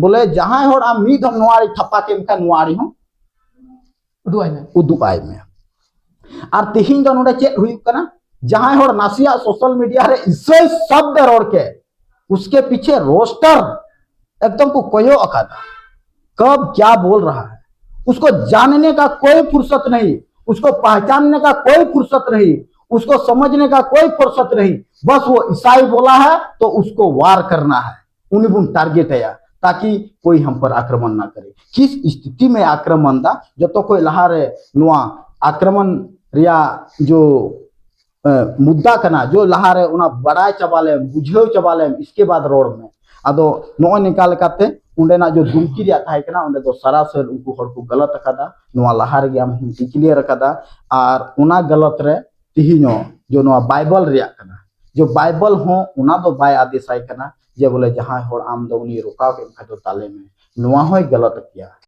बोले जहां होड़ आम मी धम नोआरी थप्पा के एमका नोआरी हूं उदुआई में और तिहिन जो नोडे चेक हुई कना जहां होड़ नासिया सोशल मीडिया रे इससे शब्द रोड के उसके पीछे रोस्टर एकदम को कोयो अकादा कब क्या बोल रहा है उसको जानने का कोई फुर्सत नहीं, उसको पहचानने का कोई फुर्सत नहीं, उसको समझने का कोई फुर्सत नहीं। बस वो ईसाई बोला है तो उसको वार करना है, उन्हीं टारगेट है ताकि कोई हम पर आक्रमण ना करे। किस स्थिति में आक्रमण था जो तो कोई लहारे नुआ आक्रमण रिया जो मुद्दा कना जो लहारे उना बड़ा चबाले बुझेव चबाले इसके बाद रोड में अदो नो निकाल करते उन्हें जो दुमकी था उन्हें तो सरासर उनको हर को गलत अकादा नुआ लहार गया हम क्लियर अकादा और उना गलत रे तिहिनो जो नुआ बाइबल रिया कना जो बाइबल हो उना तो बाय आदेश आय कना जे बोले जहां होड़ आम दो उनी रोकाव के तो ताले में नुआ होय गलत किया।